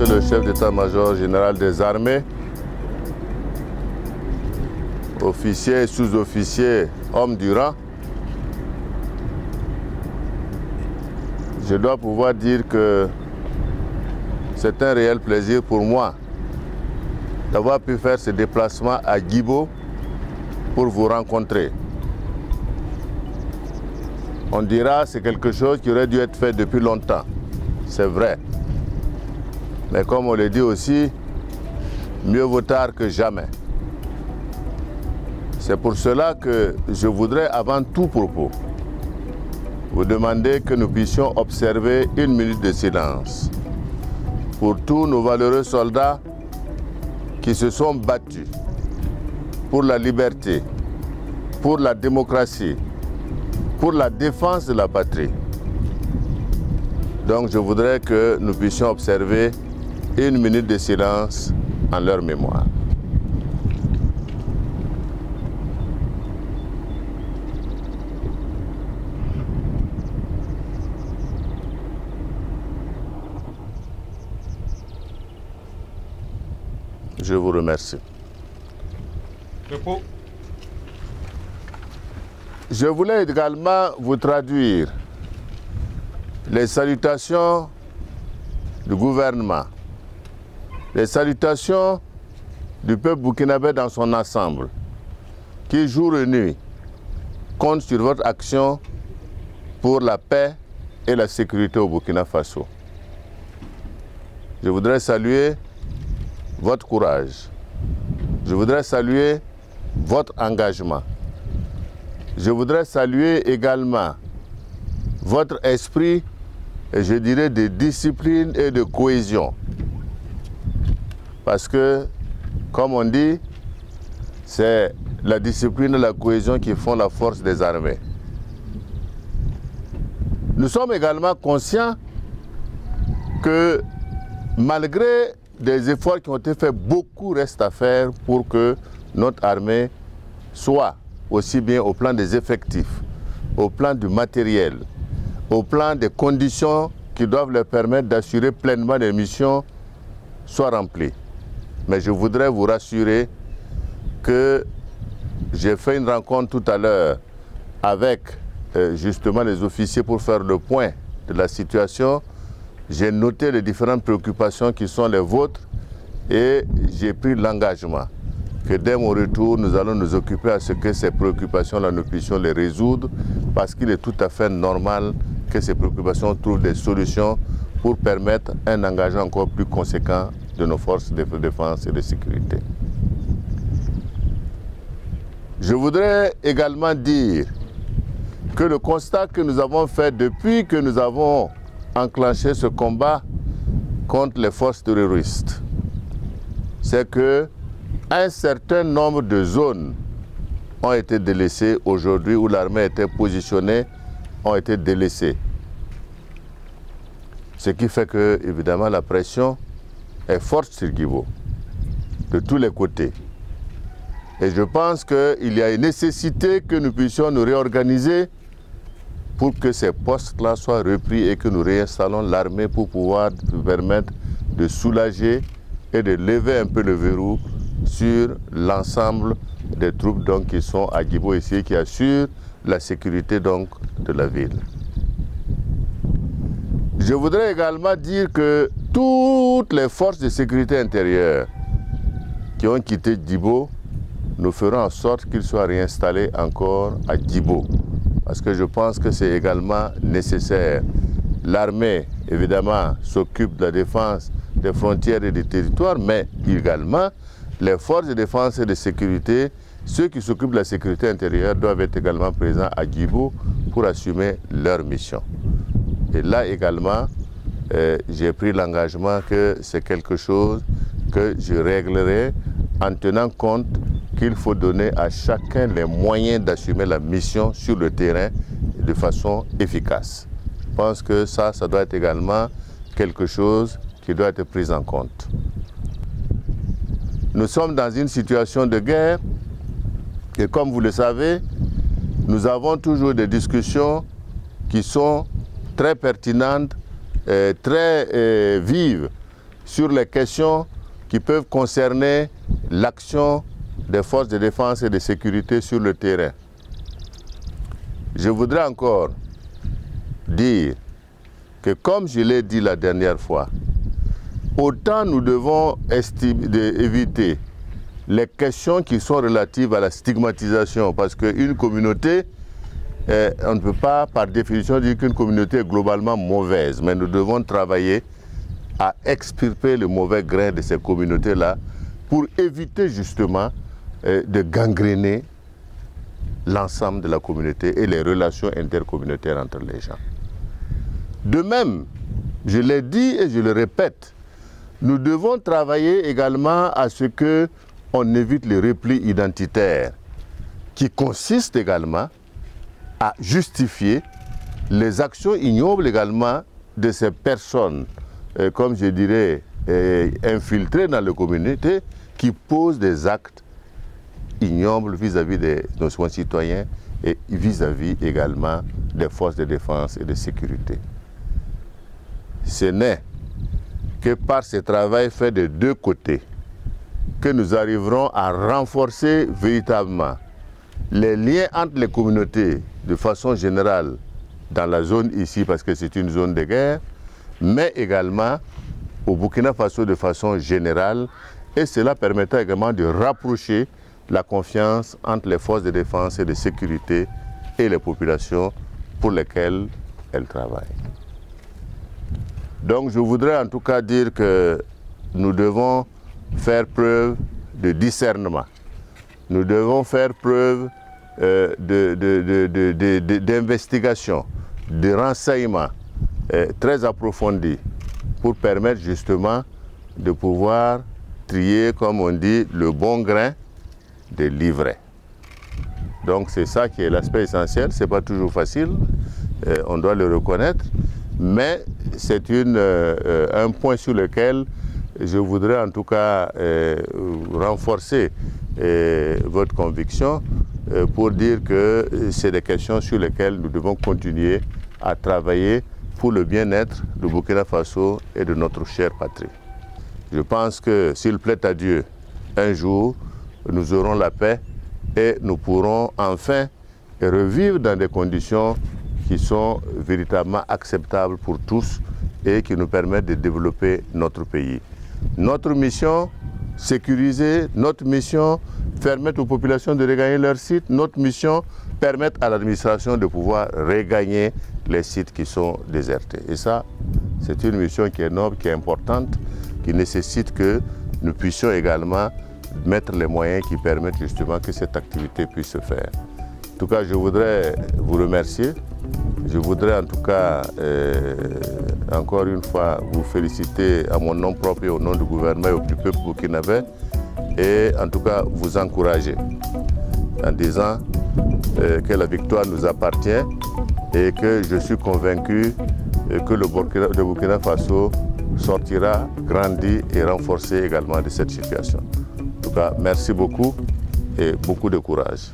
Monsieur le chef d'état-major général des armées, officiers et sous-officiers, hommes du rang, je dois pouvoir dire que c'est un réel plaisir pour moi d'avoir pu faire ce déplacement à Djibo pour vous rencontrer. On dira que c'est quelque chose qui aurait dû être fait depuis longtemps, c'est vrai. Mais comme on le dit aussi, mieux vaut tard que jamais. C'est pour cela que je voudrais avant tout propos vous demander que nous puissions observer une minute de silence pour tous nos valeureux soldats qui se sont battus pour la liberté, pour la démocratie, pour la défense de la patrie. Donc je voudrais que nous puissions observer une minute de silence en leur mémoire. Je vous remercie. Repos. Je voulais également vous traduire les salutations du gouvernement, les salutations du peuple burkinabé dans son ensemble, qui jour et nuit compte sur votre action pour la paix et la sécurité au Burkina Faso. Je voudrais saluer votre courage. Je voudrais saluer votre engagement. Je voudrais saluer également votre esprit, et je dirais de discipline et de cohésion. Parce que, comme on dit, c'est la discipline et la cohésion qui font la force des armées. Nous sommes également conscients que malgré des efforts qui ont été faits, beaucoup reste à faire pour que notre armée soit aussi bien au plan des effectifs, au plan du matériel, au plan des conditions qui doivent leur permettre d'assurer pleinement les missions soient remplies. Mais je voudrais vous rassurer que j'ai fait une rencontre tout à l'heure avec justement les officiers pour faire le point de la situation. J'ai noté les différentes préoccupations qui sont les vôtres et j'ai pris l'engagement que dès mon retour, nous allons nous occuper à ce que ces préoccupations-là, nous puissions les résoudre parce qu'il est tout à fait normal que ces préoccupations trouvent des solutions pour permettre un engagement encore plus conséquent de nos forces de défense et de sécurité. Je voudrais également dire que le constat que nous avons fait depuis que nous avons enclenché ce combat contre les forces terroristes, c'est que un certain nombre de zones ont été délaissées aujourd'hui où l'armée était positionnée, ont été délaissées. Ce qui fait que, évidemment, la pression est forte sur Djibo, de tous les côtés. Et je pense qu'il y a une nécessité que nous puissions nous réorganiser pour que ces postes-là soient repris et que nous réinstallons l'armée pour pouvoir nous permettre de soulager et de lever un peu le verrou sur l'ensemble des troupes donc, qui sont à Djibo ici, qui assurent la sécurité donc, de la ville. Je voudrais également dire que toutes les forces de sécurité intérieure qui ont quitté Djibo, nous ferons en sorte qu'ils soient réinstallés encore à Djibo. Parce que je pense que c'est également nécessaire. L'armée, évidemment, s'occupe de la défense des frontières et des territoires, mais également les forces de défense et de sécurité, ceux qui s'occupent de la sécurité intérieure doivent être également présents à Djibo pour assumer leur mission. Et là également, j'ai pris l'engagement que c'est quelque chose que je réglerai en tenant compte qu'il faut donner à chacun les moyens d'assumer la mission sur le terrain de façon efficace. Je pense que ça doit être également quelque chose qui doit être pris en compte. Nous sommes dans une situation de guerre et comme vous le savez, nous avons toujours des discussions qui sont très pertinentes, très vives sur les questions qui peuvent concerner l'action des forces de défense et de sécurité sur le terrain. Je voudrais encore dire que, comme je l'ai dit la dernière fois, autant nous devons éviter les questions qui sont relatives à la stigmatisation, parce qu'une communauté, on ne peut pas par définition dire qu'une communauté est globalement mauvaise, mais nous devons travailler à extirper le mauvais grain de ces communautés-là pour éviter justement de gangréner l'ensemble de la communauté et les relations intercommunautaires entre les gens. De même, je l'ai dit et je le répète, nous devons travailler également à ce qu'on évite les replis identitaires qui consistent également à justifier les actions ignobles également de ces personnes, comme je dirais, infiltrées dans la communauté, qui posent des actes ignobles vis-à-vis de nos concitoyens et vis-à-vis également des forces de défense et de sécurité. Ce n'est que par ce travail fait de deux côtés que nous arriverons à renforcer véritablement les liens entre les communautés de façon générale dans la zone ici, parce que c'est une zone de guerre, mais également au Burkina Faso de façon générale, et cela permettra également de rapprocher la confiance entre les forces de défense et de sécurité et les populations pour lesquelles elles travaillent. Donc je voudrais en tout cas dire que nous devons faire preuve de discernement. Nous devons faire preuve d'investigation, de renseignements très approfondis pour permettre justement de pouvoir trier, comme on dit, le bon grain de l'ivraie. Donc c'est ça qui est l'aspect essentiel. Ce n'est pas toujours facile, on doit le reconnaître, mais c'est un point sur lequel je voudrais en tout cas renforcer votre conviction pour dire que c'est des questions sur lesquelles nous devons continuer à travailler pour le bien-être du Burkina Faso et de notre chère patrie. Je pense que s'il plaît à Dieu, un jour, nous aurons la paix et nous pourrons enfin revivre dans des conditions qui sont véritablement acceptables pour tous et qui nous permettent de développer notre pays. Notre mission, sécuriser, notre mission, permettre aux populations de regagner leurs sites, notre mission, permettre à l'administration de pouvoir regagner les sites qui sont désertés. Et ça, c'est une mission qui est noble, qui est importante, qui nécessite que nous puissions également mettre les moyens qui permettent justement que cette activité puisse se faire. En tout cas, je voudrais vous remercier. Je voudrais en tout cas, encore une fois, vous féliciter à mon nom propre et au nom du gouvernement et au peuple burkinabé, et en tout cas vous encourager en disant que la victoire nous appartient et que je suis convaincu que le Burkina Faso sortira grandi et renforcé également de cette situation. En tout cas, merci beaucoup et beaucoup de courage.